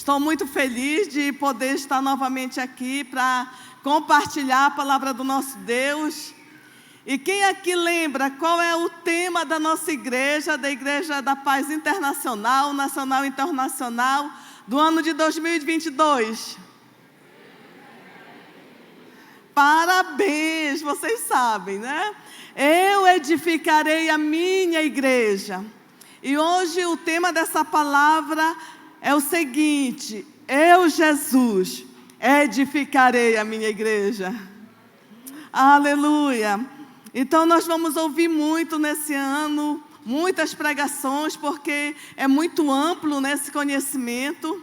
Estou muito feliz de poder estar novamente aqui para compartilhar a palavra do nosso Deus. E quem aqui lembra qual é o tema da nossa igreja, da Igreja da Paz Internacional, Nacional e Internacional, do ano de 2022? Parabéns, vocês sabem, né? Eu edificarei a minha igreja. E hoje o tema dessa palavra é o seguinte: eu, Jesus, edificarei a minha igreja. Aleluia! Então nós vamos ouvir muito nesse ano, muitas pregações, porque é muito amplo nesse conhecimento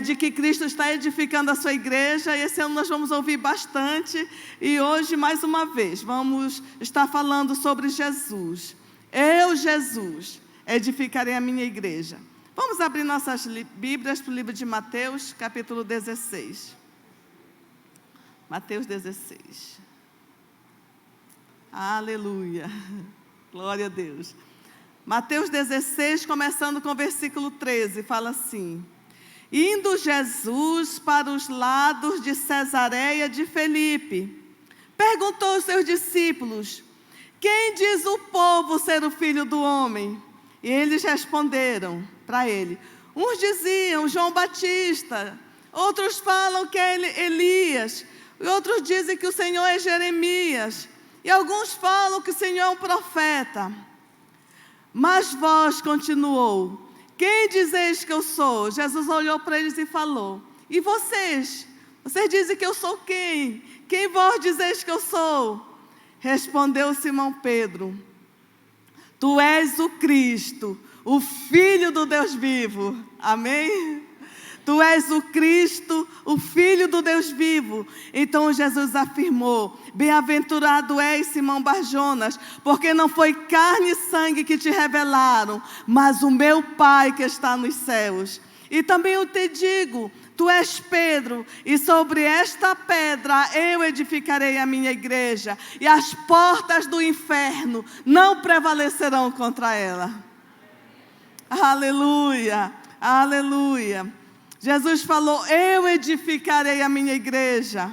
de que Cristo está edificando a sua igreja. E esse ano nós vamos ouvir bastante. E hoje, mais uma vez, vamos estar falando sobre Jesus. Eu, Jesus, edificarei a minha igreja. Vamos abrir nossas Bíblias para o livro de Mateus, capítulo 16. Mateus 16. Aleluia. Glória a Deus. Mateus 16, começando com o versículo 13, fala assim: indo Jesus para os lados de Cesareia de Filipe, perguntou aos seus discípulos: quem diz o povo ser o Filho do Homem? E eles responderam para ele: uns diziam João Batista, outros falam que é Elias, e outros dizem que o Senhor é Jeremias, e alguns falam que o Senhor é um profeta. Mas vós, continuou, quem dizeis que eu sou? Jesus olhou para eles e falou: e vocês? Vocês dizem que eu sou quem? Quem vós dizeis que eu sou? Respondeu Simão Pedro: tu és o Cristo, o Filho do Deus vivo. Amém? Tu és o Cristo, o Filho do Deus vivo. Então Jesus afirmou: bem-aventurado és, Simão Barjonas, porque não foi carne e sangue que te revelaram, mas o meu Pai que está nos céus. E também eu te digo, tu és Pedro, e sobre esta pedra eu edificarei a minha igreja, e as portas do inferno não prevalecerão contra ela. Aleluia, aleluia. Jesus falou: eu edificarei a minha igreja.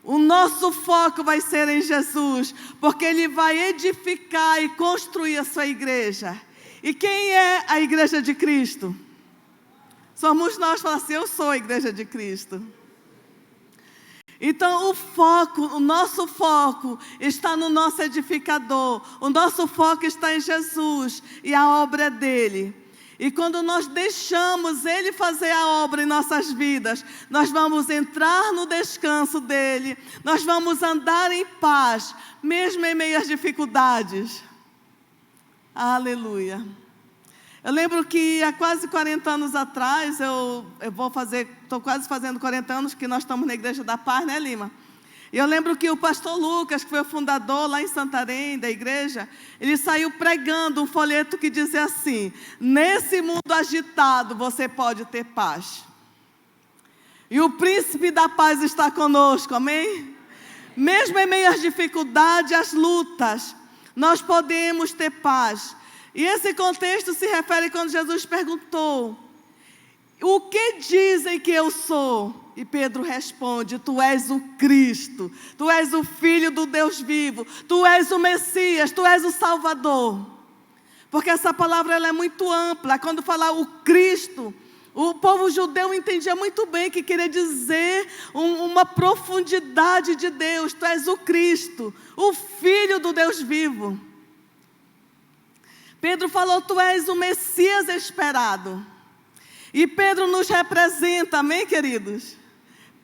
O nosso foco vai ser em Jesus, porque Ele vai edificar e construir a sua igreja. E quem é a igreja de Cristo? Somos nós. Fala assim: eu sou a igreja de Cristo. Então o nosso foco está no nosso edificador. O nosso foco está em Jesus e a obra dele. E quando nós deixamos Ele fazer a obra em nossas vidas, nós vamos entrar no descanso dEle, nós vamos andar em paz, mesmo em meio às dificuldades. Aleluia. Eu lembro que há quase 40 anos atrás, estou quase fazendo 40 anos que nós estamos na Igreja da Paz, né, Lima? E eu lembro que o pastor Lucas, que foi o fundador lá em Santarém da igreja, ele saiu pregando um folheto que dizia assim: nesse mundo agitado você pode ter paz. E o príncipe da paz está conosco, amém? Mesmo em meio às dificuldades, às lutas, nós podemos ter paz. E esse contexto se refere quando Jesus perguntou: o que dizem que eu sou? E Pedro responde: tu és o Cristo, tu és o Filho do Deus vivo, tu és o Messias, tu és o Salvador. Porque essa palavra ela é muito ampla. Quando falar o Cristo, o povo judeu entendia muito bem que queria dizer uma profundidade de Deus. Tu és o Cristo, o Filho do Deus vivo. Pedro falou: tu és o Messias esperado. E Pedro nos representa, amém, queridos?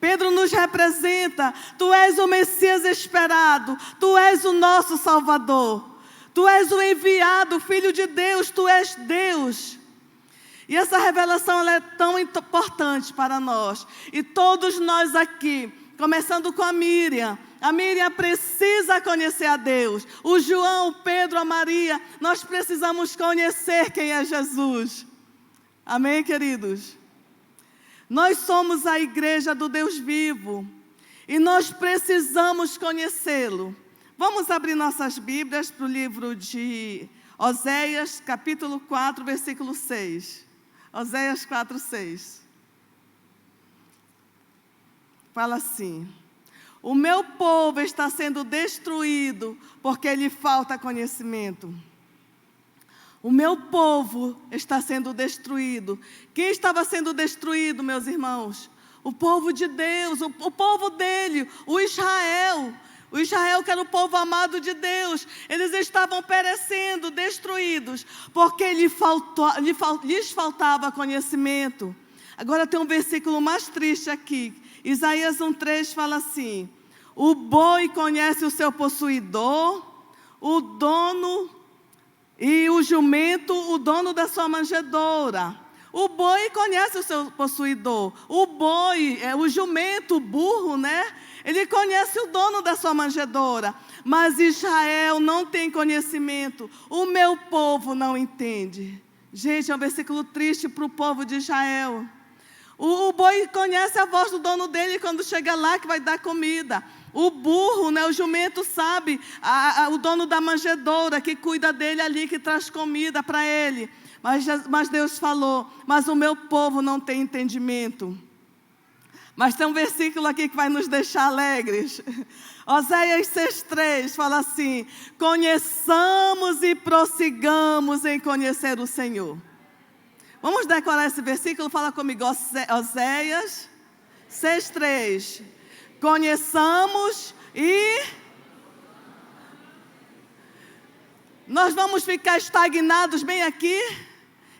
Pedro nos representa. Tu és o Messias esperado, tu és o nosso Salvador, tu és o enviado, Filho de Deus, tu és Deus. E essa revelação ela é tão importante para nós. E todos nós aqui, começando com a Miriam precisa conhecer a Deus. O João, o Pedro, a Maria, nós precisamos conhecer quem é Jesus. Amém, queridos? Nós somos a igreja do Deus vivo e nós precisamos conhecê-lo. Vamos abrir nossas Bíblias para o livro de Oséias, capítulo 4, versículo 6. Oséias 4:6. Fala assim: o meu povo está sendo destruído porque lhe falta conhecimento. O meu povo está sendo destruído. Quem estava sendo destruído, meus irmãos? O povo de Deus, o povo dele, o Israel. O Israel, que era o povo amado de Deus, eles estavam perecendo, destruídos, porque lhes faltava conhecimento. Agora tem um versículo mais triste aqui. Isaías 1:3 fala assim: o boi conhece o seu possuidor, o dono e o jumento, o dono da sua manjedoura. O boi conhece o seu possuidor. O boi, o jumento, o burro, né? Ele conhece o dono da sua manjedoura. Mas Israel não tem conhecimento. O meu povo não entende. Gente, é um versículo triste para o povo de Israel. O boi conhece a voz do dono dele quando chega lá que vai dar comida. O burro, né, o jumento sabe, o dono da manjedoura que cuida dele ali, que traz comida para ele. Mas Deus falou, mas o meu povo não tem entendimento. Mas tem um versículo aqui que vai nos deixar alegres. Oséias 6:3 fala assim: conheçamos e prossigamos em conhecer o Senhor. Vamos decorar esse versículo? Fala comigo, Oséias 6:3. Conheçamos e... nós vamos ficar estagnados bem aqui?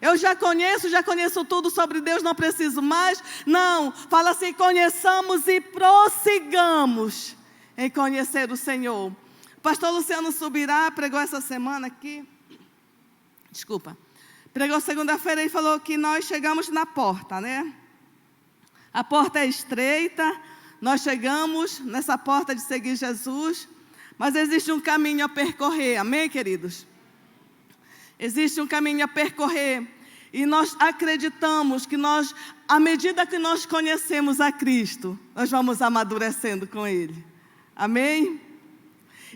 Eu já conheço tudo sobre Deus, não preciso mais. Não, fala assim: conheçamos e prossigamos em conhecer o Senhor. O pastor Luciano Subirá pregou essa semana aqui. Pregou segunda-feira e falou que nós chegamos na porta, né? A porta é estreita, nós chegamos nessa porta de seguir Jesus, mas existe um caminho a percorrer, amém, queridos? Existe um caminho a percorrer, e nós acreditamos que à medida que nós conhecemos a Cristo, nós vamos amadurecendo com Ele, amém?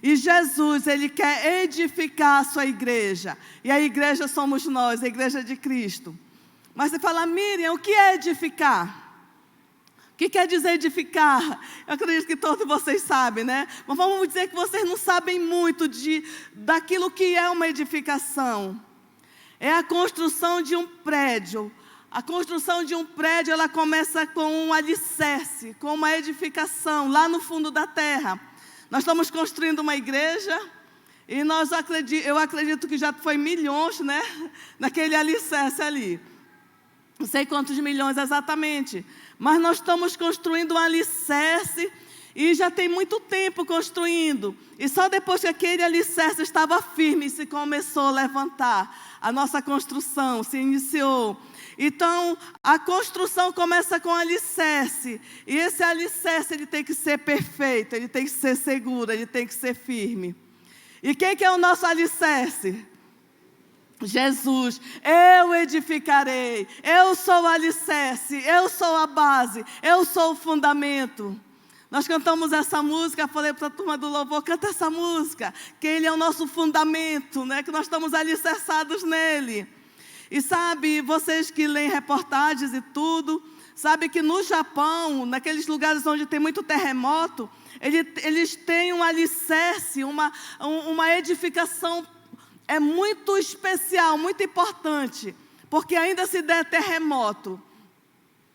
E Jesus, Ele quer edificar a sua igreja, e a igreja somos nós, a igreja de Cristo. Mas você fala: Miriam, o que é edificar? O que quer dizer edificar? Eu acredito que todos vocês sabem, né? Mas vamos dizer que vocês não sabem muito daquilo que é uma edificação. É a construção de um prédio. A construção de um prédio, ela começa com um alicerce, com uma edificação lá no fundo da terra. Nós estamos construindo uma igreja e eu acredito que já foi milhões, né? Naquele alicerce ali. Não sei quantos milhões exatamente, mas nós estamos construindo um alicerce e já tem muito tempo construindo. E só depois que aquele alicerce estava firme, se começou a levantar. A nossa construção se iniciou. Então, a construção começa com alicerce. E esse alicerce, ele tem que ser perfeito, ele tem que ser seguro, ele tem que ser firme. E quem que é o nosso alicerce? Jesus. Eu edificarei, eu sou o alicerce, eu sou a base, eu sou o fundamento. Nós cantamos essa música, falei para a turma do louvor: canta essa música, que Ele é o nosso fundamento, né? Que nós estamos alicerçados nele. E sabe, vocês que leem reportagens e tudo, sabe que no Japão, naqueles lugares onde tem muito terremoto, eles têm um alicerce, uma edificação muito especial, muito importante, porque ainda se der terremoto,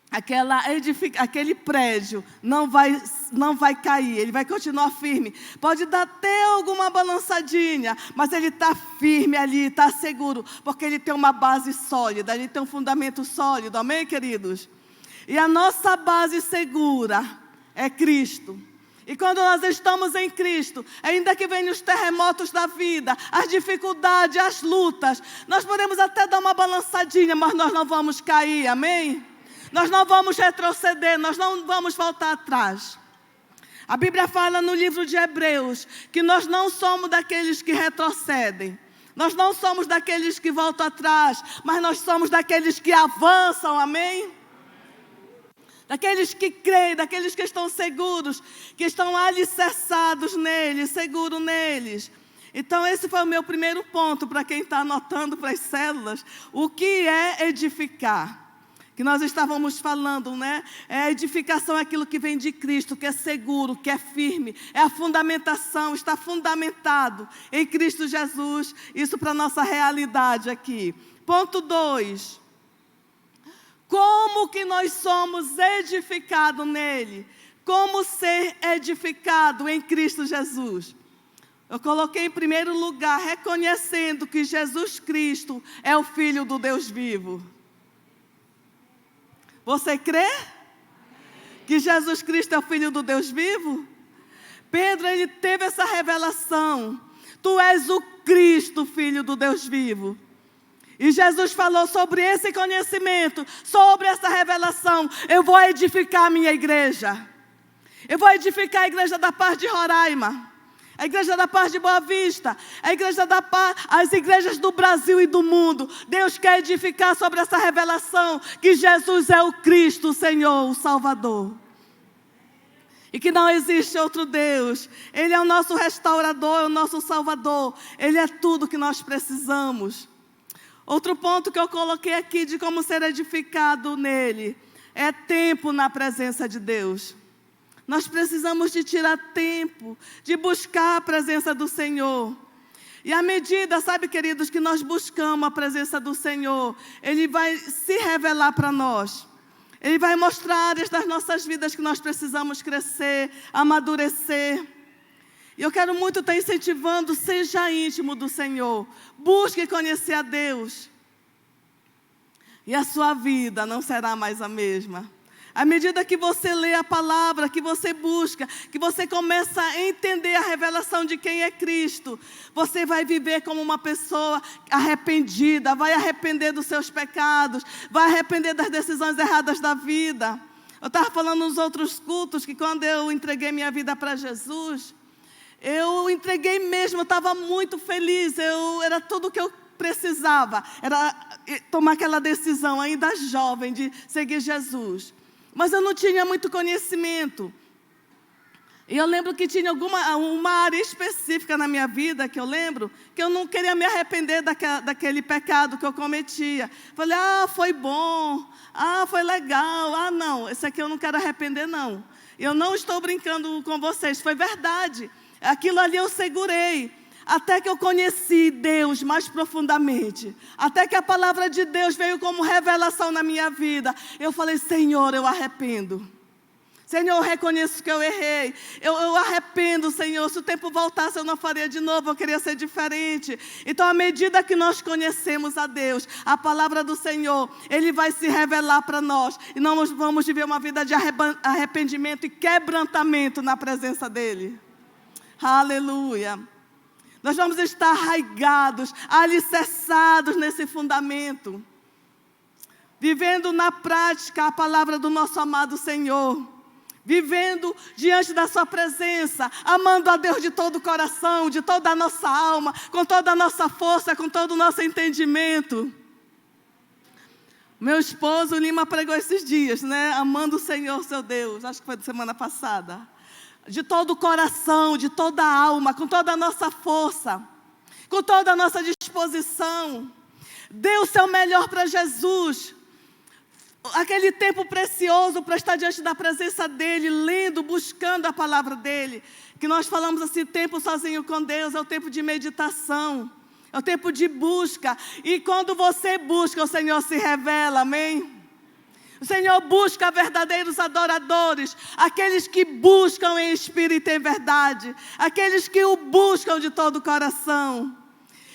aquele prédio não vai cair, ele vai continuar firme. Pode dar até alguma balançadinha, mas ele está firme ali, está seguro, porque ele tem uma base sólida, ele tem um fundamento sólido, amém, queridos? E a nossa base segura é Cristo. E quando nós estamos em Cristo, ainda que venham os terremotos da vida, as dificuldades, as lutas, nós podemos até dar uma balançadinha, mas nós não vamos cair, amém? Nós não vamos retroceder, nós não vamos voltar atrás. A Bíblia fala no livro de Hebreus que nós não somos daqueles que retrocedem. Nós não somos daqueles que voltam atrás, mas nós somos daqueles que avançam, amém? Daqueles que creem, daqueles que estão seguros, que estão alicerçados neles, seguros neles. Então, esse foi o meu primeiro ponto, para quem está anotando para as células. O que é edificar? Que nós estávamos falando, né? A edificação é aquilo que vem de Cristo, que é seguro, que é firme. É a fundamentação, está fundamentado em Cristo Jesus. Isso para a nossa realidade aqui. Ponto 2. Como que nós somos edificados nele? Como ser edificado em Cristo Jesus? Eu coloquei em primeiro lugar, reconhecendo que Jesus Cristo é o Filho do Deus vivo. Você crê que Jesus Cristo é o Filho do Deus vivo? Pedro, ele teve essa revelação. Tu és o Cristo, Filho do Deus vivo. E Jesus falou sobre esse conhecimento, sobre essa revelação. Eu vou edificar a minha igreja. Eu vou edificar a igreja da Paz de Roraima, a igreja da Paz de Boa Vista, a igreja da Paz, as igrejas do Brasil e do mundo. Deus quer edificar sobre essa revelação que Jesus é o Cristo, o Senhor, o Salvador. E que não existe outro Deus. Ele é o nosso restaurador, é o nosso Salvador. Ele é tudo que nós precisamos. Outro ponto que eu coloquei aqui de como ser edificado nele é tempo na presença de Deus. Nós precisamos de tirar tempo, de buscar a presença do Senhor. E à medida, sabe, queridos, que nós buscamos a presença do Senhor, Ele vai se revelar para nós. Ele vai mostrar áreas das nossas vidas que nós precisamos crescer, amadurecer. E eu quero muito estar incentivando, seja íntimo do Senhor. Busque conhecer a Deus. E a sua vida não será mais a mesma. À medida que você lê a palavra, que você busca, que você começa a entender a revelação de quem é Cristo, você vai viver como uma pessoa arrependida, vai arrepender dos seus pecados, vai arrepender das decisões erradas da vida. Eu estava falando nos outros cultos que quando eu entreguei minha vida para Jesus, eu entreguei mesmo, eu estava muito feliz, era tudo o que eu precisava, era tomar aquela decisão ainda jovem de seguir Jesus. Mas eu não tinha muito conhecimento. E eu lembro que tinha uma área específica na minha vida, que eu lembro, que eu não queria me arrepender daquele pecado que eu cometia. Falei, foi bom, foi legal, não, esse aqui eu não quero arrepender não. Eu não estou brincando com vocês, foi verdade. Aquilo ali eu segurei. Até que eu conheci Deus mais profundamente. Até que a palavra de Deus veio como revelação na minha vida. Eu falei, Senhor, eu arrependo. Senhor, eu reconheço que eu errei. Eu arrependo, Senhor. Se o tempo voltasse, eu não faria de novo. Eu queria ser diferente. Então, à medida que nós conhecemos a Deus, a palavra do Senhor, Ele vai se revelar para nós. E nós vamos viver uma vida de arrependimento e quebrantamento na presença dEle. Aleluia. Nós vamos estar arraigados, alicerçados nesse fundamento. Vivendo na prática a palavra do nosso amado Senhor. Vivendo diante da sua presença, amando a Deus de todo o coração, de toda a nossa alma, com toda a nossa força, com todo o nosso entendimento. Meu esposo Lima pregou esses dias, né? Amando o Senhor, seu Deus, acho que foi da semana passada. De todo o coração, de toda a alma, com toda a nossa força, com toda a nossa disposição. Dê o seu melhor para Jesus. Aquele tempo precioso para estar diante da presença dEle, lendo, buscando a palavra dEle. Que nós falamos assim, tempo sozinho com Deus, é o tempo de meditação, é o tempo de busca. E quando você busca, o Senhor se revela, amém? O Senhor busca verdadeiros adoradores, aqueles que buscam em espírito e em verdade, aqueles que o buscam de todo o coração.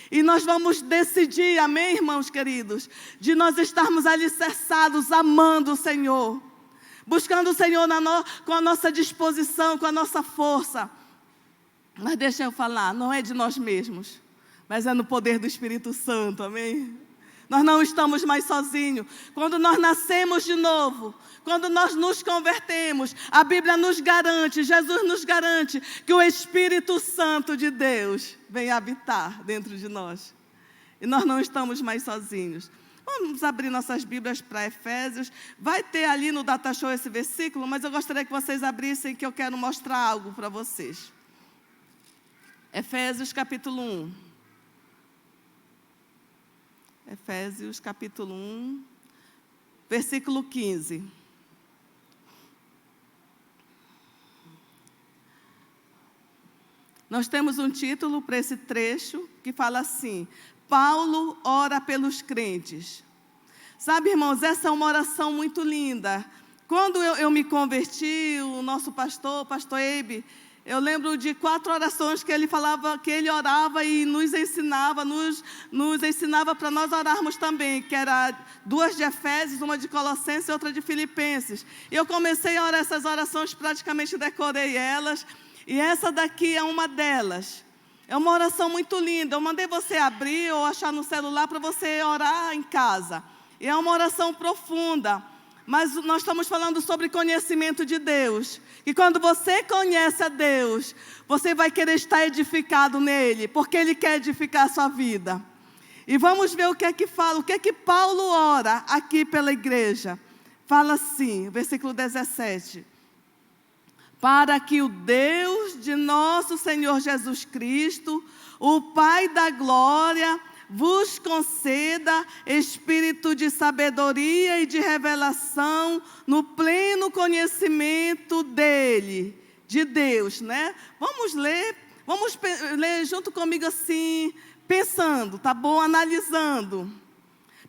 E nós vamos decidir, amém, irmãos queridos, de nós estarmos alicerçados, amando o Senhor, buscando o Senhor com a nossa disposição, com a nossa força. Mas deixa eu falar, não é de nós mesmos, mas é no poder do Espírito Santo, amém? Nós não estamos mais sozinhos. Quando nós nascemos de novo, quando nós nos convertemos, a Bíblia nos garante, Jesus nos garante que o Espírito Santo de Deus vem habitar dentro de nós. E nós não estamos mais sozinhos. Vamos abrir nossas Bíblias para Efésios. Vai ter ali no Data Show esse versículo, mas eu gostaria que vocês abrissem, que eu quero mostrar algo para vocês. Efésios capítulo 1. Efésios capítulo 1, versículo 15. Nós temos um título para esse trecho que fala assim: Paulo ora pelos crentes. Sabe, irmãos, essa é uma oração muito linda. Quando eu me converti, o nosso pastor, o pastor Eibe, eu lembro de 4 orações que ele falava, que ele orava e nos ensinava para nós orarmos também, que era 2 de Efésios, uma de Colossenses e outra de Filipenses. E eu comecei a orar essas orações, praticamente decorei elas, e essa daqui é uma delas. É uma oração muito linda. Eu mandei você abrir ou achar no celular para você orar em casa. E é uma oração profunda. Mas nós estamos falando sobre conhecimento de Deus. E quando você conhece a Deus, você vai querer estar edificado nele, porque Ele quer edificar a sua vida. E vamos ver o que é que fala, o que é que Paulo ora aqui pela igreja. Fala assim, versículo 17. Para que o Deus de nosso Senhor Jesus Cristo, o Pai da glória, vos conceda espírito de sabedoria e de revelação no pleno conhecimento dEle, de Deus, né? Vamos ler junto comigo assim, pensando, tá bom? Analisando.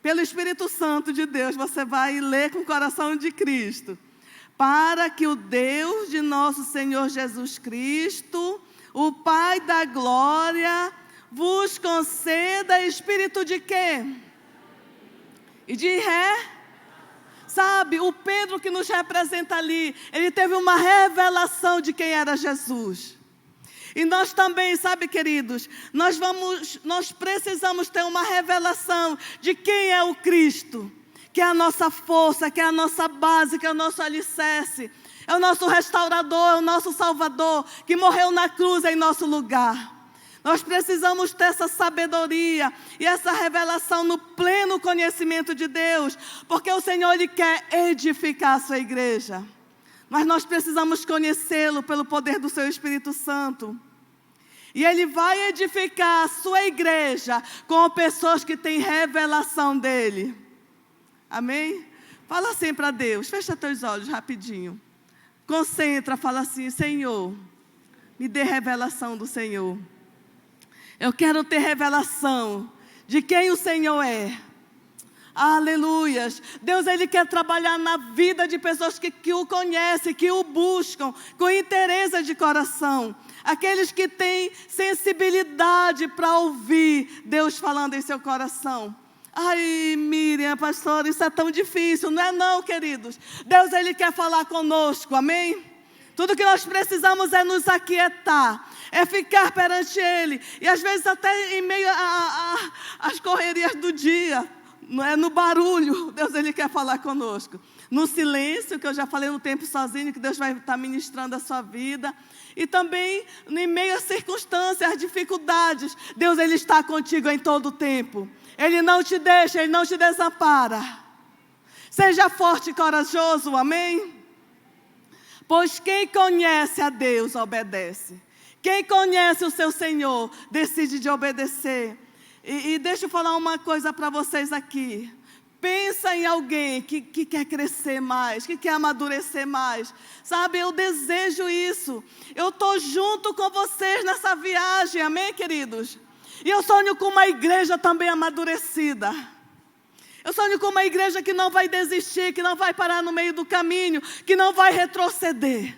Pelo Espírito Santo de Deus, você vai ler com o coração de Cristo. Para que o Deus de nosso Senhor Jesus Cristo, o Pai da glória, vos conceda espírito de quê? E de Sabe, o Pedro que nos representa ali, ele teve uma revelação de quem era Jesus. E nós também, sabe, queridos, nós precisamos ter uma revelação de quem é o Cristo, que é a nossa força, que é a nossa base, que é o nosso alicerce, é o nosso restaurador, é o nosso salvador, que morreu na cruz em nosso lugar. Nós precisamos ter essa sabedoria e essa revelação no pleno conhecimento de Deus, porque o Senhor Ele quer edificar a sua igreja. Mas nós precisamos conhecê-lo pelo poder do seu Espírito Santo. E Ele vai edificar a sua igreja com pessoas que têm revelação dEle. Amém? Fala assim para Deus, fecha teus olhos rapidinho. Concentra, fala assim: Senhor, me dê revelação do Senhor. Eu quero ter revelação de quem o Senhor é. Aleluias. Deus, Ele quer trabalhar na vida de pessoas que o conhecem, que o buscam, com interesse de coração. Aqueles que têm sensibilidade para ouvir Deus falando em seu coração. Ai, Miriam, pastor, isso é tão difícil. Não é não, queridos. Deus, Ele quer falar conosco, amém? Tudo que nós precisamos é nos aquietar, é ficar perante Ele. E às vezes até em meio às correrias do dia, não é, no barulho, Deus Ele quer falar conosco. No silêncio, que eu já falei no tempo sozinho, que Deus vai estar ministrando a sua vida. E também em meio às circunstâncias, às dificuldades, Deus Ele está contigo em todo o tempo. Ele não te deixa, Ele não te desampara. Seja forte e corajoso, amém? Pois quem conhece a Deus, obedece. Quem conhece o seu Senhor, decide de obedecer. E deixa eu falar uma coisa para vocês aqui. Pensa em alguém que quer crescer mais, que quer amadurecer mais. Sabe, eu desejo isso. Eu estou junto com vocês nessa viagem, amém, queridos? E eu sonho com uma igreja também amadurecida. Eu sonho com uma igreja que não vai desistir, que não vai parar no meio do caminho, que não vai retroceder.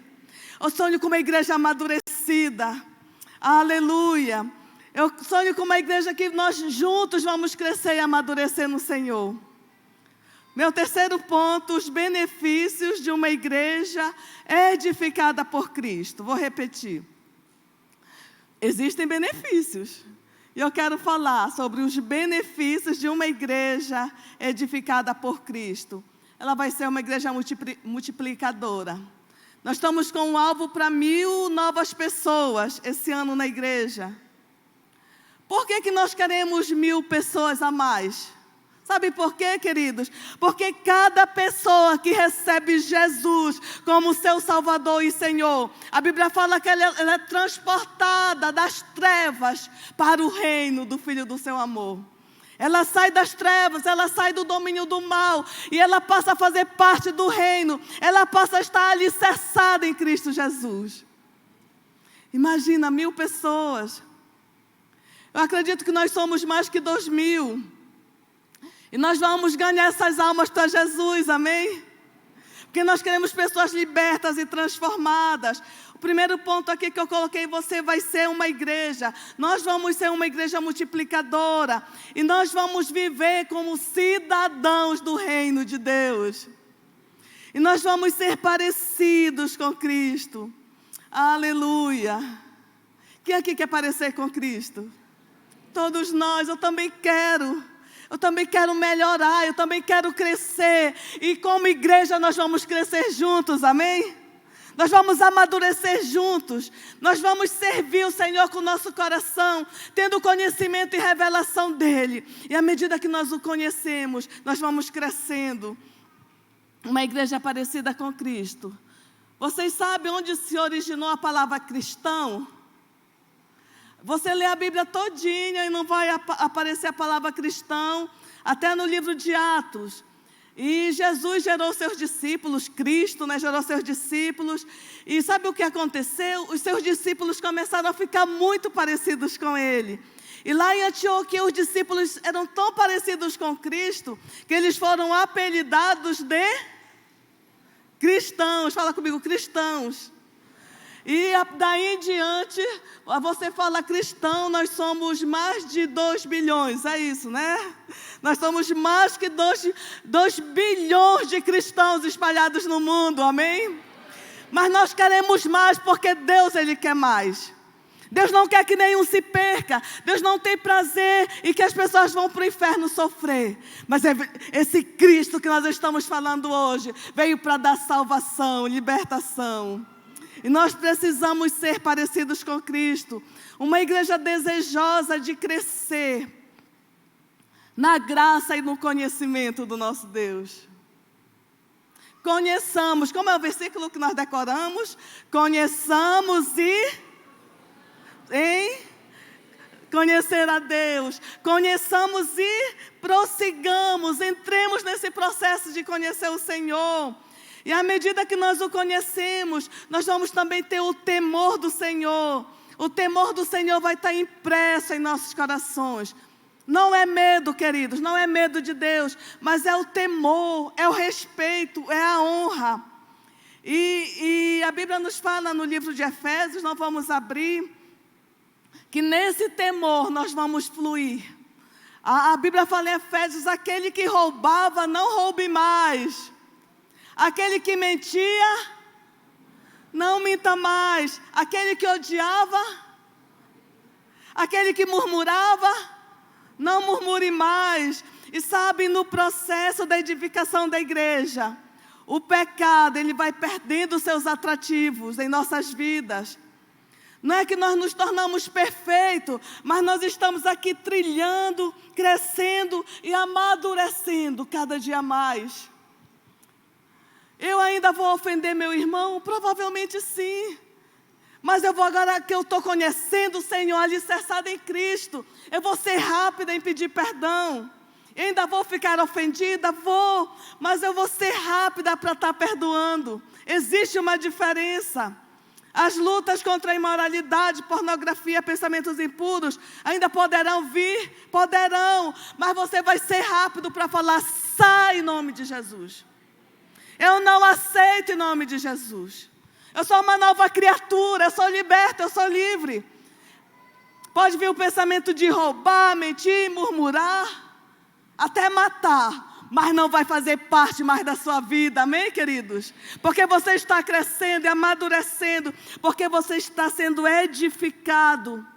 Eu sonho com uma igreja amadurecida. Aleluia. Eu sonho com uma igreja que nós juntos vamos crescer e amadurecer no Senhor. Meu terceiro ponto, os benefícios de uma igreja edificada por Cristo. Vou repetir. Existem benefícios. E eu quero falar sobre os benefícios de uma igreja edificada por Cristo. Ela vai ser uma igreja multiplicadora. Nós estamos com um alvo para 1.000 novas pessoas esse ano na igreja. Por que nós queremos 1.000 pessoas a mais? Sabe por quê, queridos? Porque cada pessoa que recebe Jesus como seu Salvador e Senhor, a Bíblia fala que ela é transportada das trevas para o reino do Filho do seu amor. Ela sai das trevas, ela sai do domínio do mal e ela passa a fazer parte do reino. Ela passa a estar alicerçada em Cristo Jesus. Imagina 1000 pessoas. Eu acredito que nós somos mais que 2000. E nós vamos ganhar essas almas para Jesus, amém? Porque nós queremos pessoas libertas e transformadas. O primeiro ponto aqui que eu coloquei, você vai ser uma igreja. Nós vamos ser uma igreja multiplicadora. E nós vamos viver como cidadãos do reino de Deus. E nós vamos ser parecidos com Cristo. Aleluia. Quem aqui quer parecer com Cristo? Todos nós, eu também quero. Eu também quero melhorar, eu também quero crescer. E como igreja nós vamos crescer juntos, amém? Nós vamos amadurecer juntos. Nós vamos servir o Senhor com o nosso coração, tendo conhecimento e revelação dEle. E à medida que nós o conhecemos, nós vamos crescendo. Uma igreja parecida com Cristo. Vocês sabem onde se originou a palavra cristão? Você lê a Bíblia todinha e não vai aparecer a palavra cristão, até no livro de Atos. E Jesus gerou seus discípulos, Cristo, gerou seus discípulos. E sabe o que aconteceu? Os seus discípulos começaram a ficar muito parecidos com Ele. E lá em Antioquia, os discípulos eram tão parecidos com Cristo, que eles foram apelidados de cristãos. Fala comigo, cristãos. E daí em diante, você fala cristão, nós somos mais de 2 bilhões, é isso, né? Nós somos mais que 2 bilhões de cristãos espalhados no mundo, amém? Mas nós queremos mais porque Deus, Ele quer mais. Deus não quer que nenhum se perca. Deus não tem prazer em que as pessoas vão para o inferno sofrer. Mas esse Cristo que nós estamos falando hoje veio para dar salvação, libertação. E nós precisamos ser parecidos com Cristo. Uma igreja desejosa de crescer na graça e no conhecimento do nosso Deus. Conheçamos, como é o versículo que nós decoramos? Conheçamos em conhecer a Deus. Conheçamos e prossigamos, entremos nesse processo de conhecer o Senhor. E à medida que nós o conhecemos, nós vamos também ter o temor do Senhor. O temor do Senhor vai estar impresso em nossos corações. Não é medo, queridos, não é medo de Deus, mas é o temor, é o respeito, é a honra. E a Bíblia nos fala no livro de Efésios, nós vamos abrir, que nesse temor nós vamos fluir. A Bíblia fala em Efésios, aquele que roubava, não roube mais. Aquele que mentia, não minta mais. Aquele que odiava, aquele que murmurava, não murmure mais. E sabe, no processo da edificação da igreja, o pecado, ele vai perdendo seus atrativos em nossas vidas. Não é que nós nos tornamos perfeitos, mas nós estamos aqui trilhando, crescendo e amadurecendo cada dia mais. Eu ainda vou ofender meu irmão? Provavelmente sim. Mas eu vou, agora que eu estou conhecendo o Senhor, alicerçado em Cristo, eu vou ser rápida em pedir perdão. Eu ainda vou ficar ofendida? Vou. Mas eu vou ser rápida para estar perdoando. Existe uma diferença. As lutas contra a imoralidade, pornografia, pensamentos impuros, ainda poderão vir? Poderão. Mas você vai ser rápido para falar, sai em nome de Jesus. Eu não aceito em nome de Jesus. Eu sou uma nova criatura, eu sou liberta, eu sou livre. Pode vir o pensamento de roubar, mentir, murmurar, até matar, mas não vai fazer parte mais da sua vida, amém, queridos? Porque você está crescendo e amadurecendo, porque você está sendo edificado.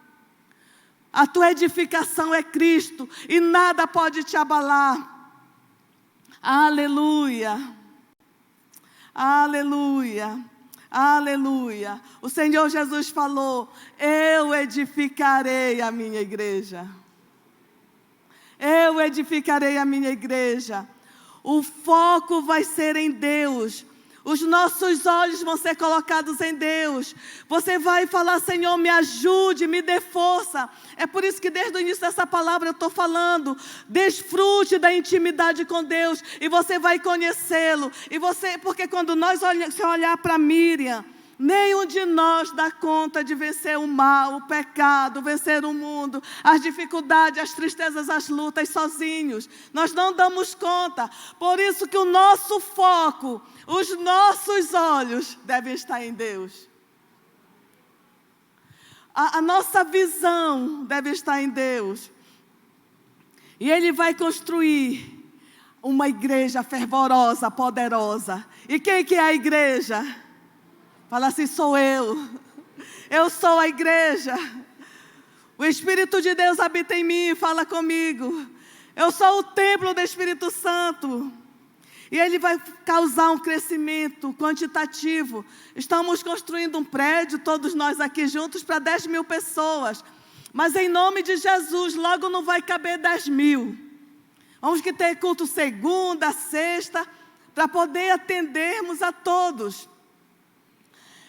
A tua edificação é Cristo e nada pode te abalar. Aleluia. Aleluia, aleluia. O Senhor Jesus falou, eu edificarei a minha igreja. Eu edificarei a minha igreja. O foco vai ser em Deus. Os nossos olhos vão ser colocados em Deus. Você vai falar: Senhor, me ajude, me dê força. É por isso que desde o início dessa palavra eu estou falando: desfrute da intimidade com Deus e você vai conhecê-lo. Porque quando se olhar para Miriam, nenhum de nós dá conta de vencer o mal, o pecado, vencer o mundo, as dificuldades, as tristezas, as lutas sozinhos. Nós não damos conta. Por isso que o nosso foco, os nossos olhos devem estar em Deus. A nossa visão deve estar em Deus. E Ele vai construir uma igreja fervorosa, poderosa. E quem que é a igreja? Fala assim: sou eu. Eu sou a igreja. O Espírito de Deus habita em mim, fala comigo. Eu sou o templo do Espírito Santo. E Ele vai causar um crescimento quantitativo. Estamos construindo um prédio, todos nós aqui juntos, para 10.000 pessoas. Mas em nome de Jesus, logo não vai caber 10.000. Vamos que ter culto segunda, sexta, para poder atendermos a todos.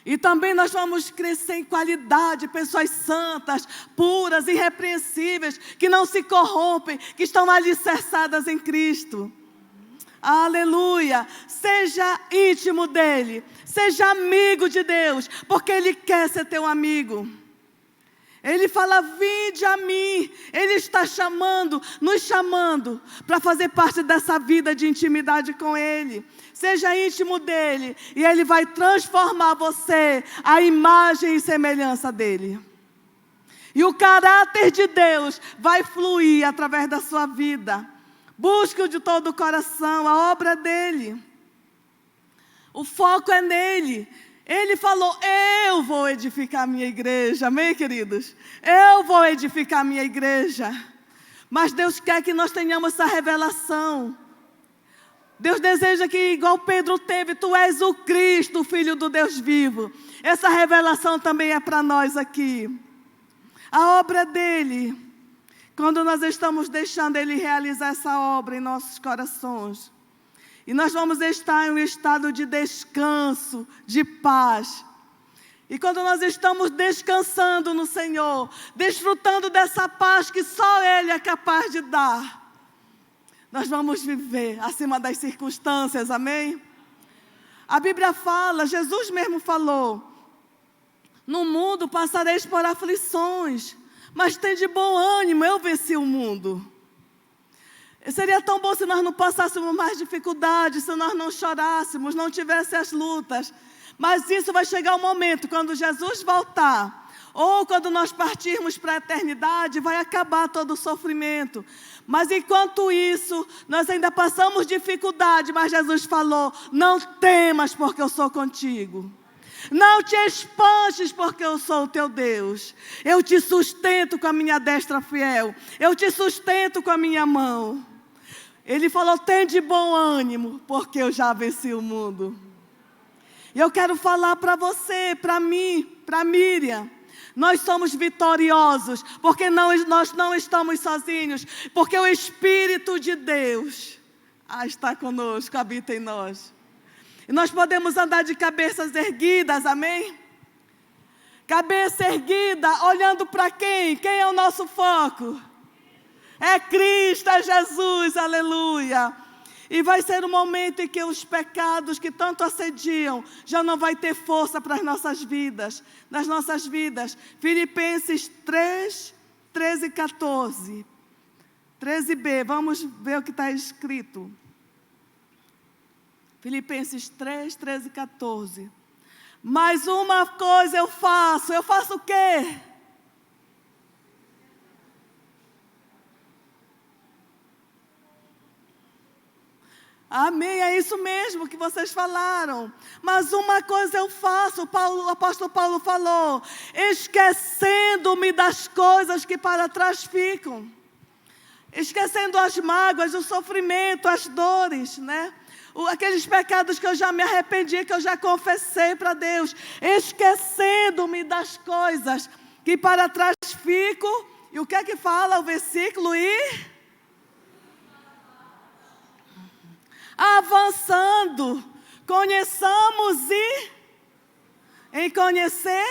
E também nós vamos crescer em qualidade, pessoas santas, puras, irrepreensíveis, que não se corrompem, que estão alicerçadas em Cristo. Aleluia! Seja íntimo dEle, seja amigo de Deus, porque Ele quer ser teu amigo. Ele fala: vinde a mim. Ele está nos chamando para fazer parte dessa vida de intimidade com Ele. Seja íntimo dEle e Ele vai transformar você à imagem e semelhança dEle. E o caráter de Deus vai fluir através da sua vida. Busque-o de todo o coração, a obra dEle. O foco é nele. Ele falou: eu vou edificar a minha igreja. Amém, queridos? Eu vou edificar a minha igreja. Mas Deus quer que nós tenhamos essa revelação. Deus deseja que, igual Pedro teve, tu és o Cristo, o Filho do Deus vivo. Essa revelação também é para nós aqui. A obra dele, quando nós estamos deixando Ele realizar essa obra em nossos corações. E nós vamos estar em um estado de descanso, de paz. E quando nós estamos descansando no Senhor, desfrutando dessa paz que só Ele é capaz de dar, nós vamos viver acima das circunstâncias, amém? A Bíblia fala, Jesus mesmo falou: no mundo passareis por aflições, mas tende bom ânimo, eu venci o mundo. Seria tão bom se nós não passássemos mais dificuldades, se nós não chorássemos, não tivéssemos as lutas. Mas isso vai chegar um momento, quando Jesus voltar, ou quando nós partirmos para a eternidade, vai acabar todo o sofrimento. Mas enquanto isso, nós ainda passamos dificuldade, mas Jesus falou: não temas, porque eu sou contigo. Não te espantes, porque eu sou o teu Deus. Eu te sustento com a minha destra fiel. Eu te sustento com a minha mão. Ele falou: tem de bom ânimo, porque eu já venci o mundo. E eu quero falar para você, para mim, para Miriam. Nós somos vitoriosos, porque nós não estamos sozinhos. Porque o Espírito de Deus está conosco, habita em nós. E nós podemos andar de cabeças erguidas, amém? Cabeça erguida, olhando para quem? Quem é o nosso foco? É Cristo, é Jesus, aleluia. E vai ser um momento em que os pecados que tanto assediam já não vai ter força para as nossas vidas, nas nossas vidas. Filipenses 3, 13 e 14. 13b, vamos ver o que está escrito. Filipenses 3, 13 e 14. Mas uma coisa eu faço o quê? Amém, é isso mesmo que vocês falaram. Mas uma coisa eu faço, o apóstolo Paulo falou: esquecendo-me das coisas que para trás ficam. Esquecendo as mágoas, o sofrimento, as dores, né? Aqueles pecados que eu já me arrependi, que eu já confessei para Deus. Esquecendo-me das coisas que para trás ficam. E o que é que fala o versículo? avançando. Conheçamos em conhecer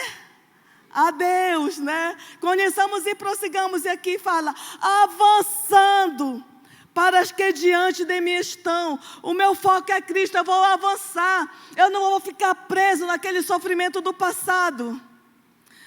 a Deus, né? Conheçamos e prossigamos. E aqui fala, avançando para as que diante de mim estão. O meu foco é Cristo, eu vou avançar. Eu não vou ficar preso naquele sofrimento do passado.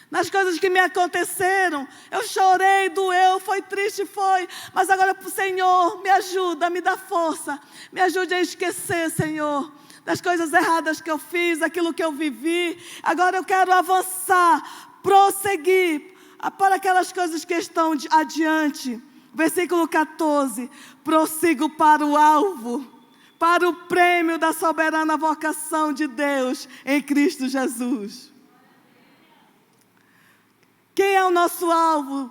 Nas coisas que me aconteceram, eu chorei, doeu, foi triste, foi. Mas agora, Senhor, me ajuda, me dá força. Me ajude a esquecer, Senhor, das coisas erradas que eu fiz, daquilo que eu vivi. Agora eu quero avançar, prosseguir para aquelas coisas que estão adiante. Versículo 14. Prossigo para o alvo, para o prêmio da soberana vocação de Deus em Cristo Jesus. Quem é o nosso alvo?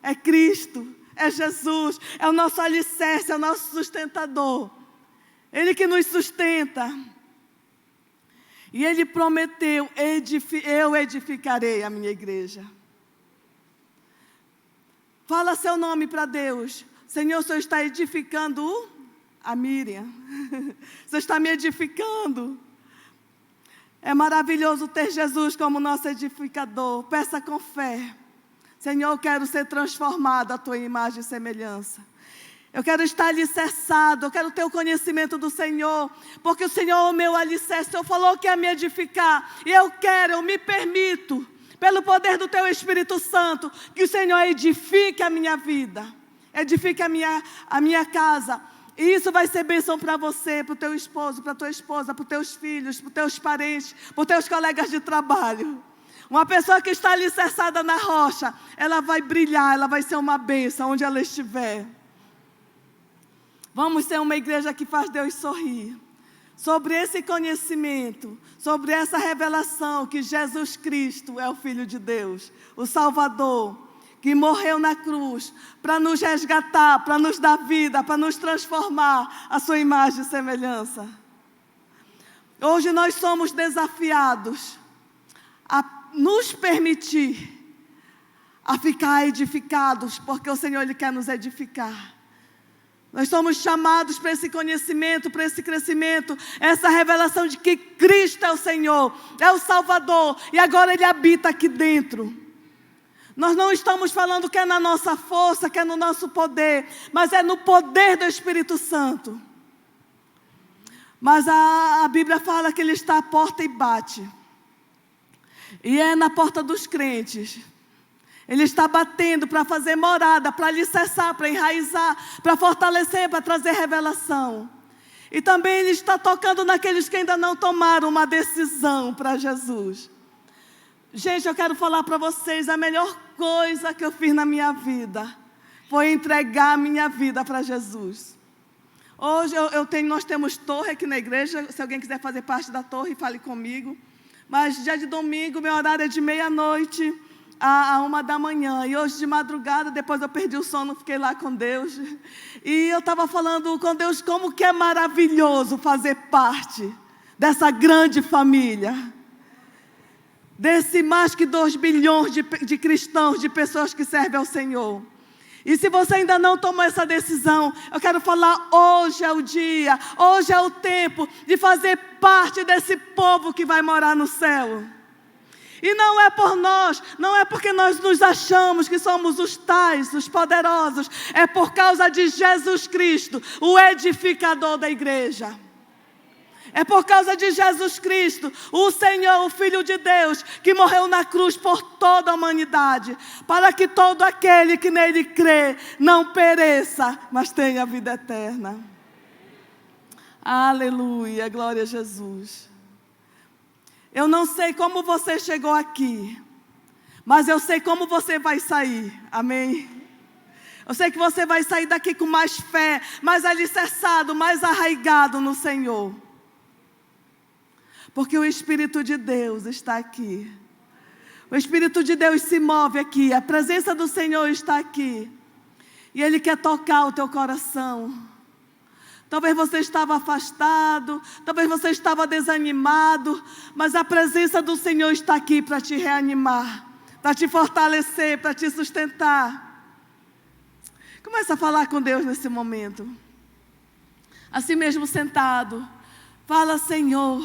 É Cristo, é Jesus, é o nosso alicerce, é o nosso sustentador. Ele que nos sustenta. E Ele prometeu, eu edificarei a minha igreja. Fala seu nome para Deus. Senhor, o Senhor está edificando a Miriam. O Senhor está me edificando. É maravilhoso ter Jesus como nosso edificador. Peça com fé. Senhor, eu quero ser transformado à tua imagem e semelhança. Eu quero estar alicerçado, eu quero ter o conhecimento do Senhor, porque o Senhor é o meu alicerce. O Senhor falou que ia me edificar, e eu me permito, pelo poder do teu Espírito Santo, que o Senhor edifique a minha vida, edifique a minha casa. E isso vai ser bênção para você, para o teu esposo, para a tua esposa, para os teus filhos, para os teus parentes, para os teus colegas de trabalho. Uma pessoa que está alicerçada na rocha, ela vai brilhar, ela vai ser uma bênção onde ela estiver. Vamos ser uma igreja que faz Deus sorrir. Sobre esse conhecimento, sobre essa revelação que Jesus Cristo é o Filho de Deus, o Salvador, que morreu na cruz para nos resgatar, para nos dar vida, para nos transformar à sua imagem e semelhança. Hoje nós somos desafiados a nos permitir, a ficar edificados, porque o Senhor Ele quer nos edificar. Nós somos chamados para esse conhecimento, para esse crescimento, essa revelação de que Cristo é o Senhor, é o Salvador, e agora Ele habita aqui dentro. Nós não estamos falando que é na nossa força, que é no nosso poder, mas é no poder do Espírito Santo. Mas a Bíblia fala que Ele está à porta e bate. E é na porta dos crentes. Ele está batendo para fazer morada, para alicerçar, para enraizar, para fortalecer, para trazer revelação. E também Ele está tocando naqueles que ainda não tomaram uma decisão para Jesus. Gente, eu quero falar para vocês, a melhor coisa que eu fiz na minha vida foi entregar a minha vida para Jesus. Hoje nós temos torre aqui na igreja, se alguém quiser fazer parte da torre, fale comigo. Mas dia de domingo, meu horário é de 12:30 a 1h. E hoje de madrugada, depois eu perdi o sono, fiquei lá com Deus. E eu estava falando com Deus como que é maravilhoso fazer parte dessa grande família. Desse mais que 2 bilhões de cristãos, de pessoas que servem ao Senhor. E se você ainda não tomou essa decisão, eu quero falar, hoje é o dia, hoje é o tempo de fazer parte desse povo que vai morar no céu. E não é por nós, não é porque nós nos achamos que somos os tais, os poderosos, é por causa de Jesus Cristo, o edificador da igreja. É por causa de Jesus Cristo, o Senhor, o Filho de Deus, que morreu na cruz por toda a humanidade, para que todo aquele que nele crê não pereça, mas tenha vida eterna. Aleluia, glória a Jesus. Eu não sei como você chegou aqui, mas eu sei como você vai sair, amém? Eu sei que você vai sair daqui com mais fé, mais alicerçado, mais arraigado no Senhor. Porque o Espírito de Deus está aqui. O Espírito de Deus se move aqui. A presença do Senhor está aqui. E Ele quer tocar o teu coração. Talvez você estava afastado. Talvez você estava desanimado. Mas a presença do Senhor está aqui para te reanimar. Para te fortalecer, para te sustentar. Começa a falar com Deus nesse momento. assim mesmo sentado, fala: Senhor,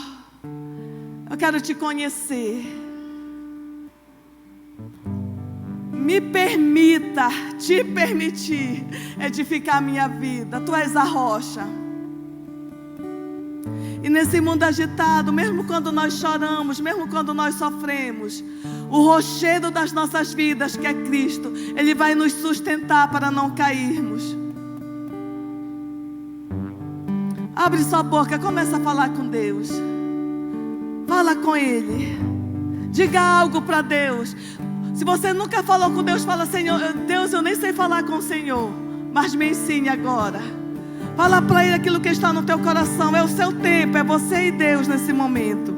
eu quero te conhecer. Me permita, te permitir edificar a minha vida. Tu és a rocha. E nesse mundo agitado, mesmo quando nós choramos, mesmo quando nós sofremos, o rochedo das nossas vidas, que é Cristo, Ele vai nos sustentar para não cairmos. Abre sua boca, começa a falar com Deus. Fala com Ele. Diga algo para Deus. Se você nunca falou com Deus, fala: Senhor, Deus, eu nem sei falar com o Senhor, mas me ensine agora. Fala para Ele aquilo que está no teu coração. É o seu tempo, é você e Deus nesse momento.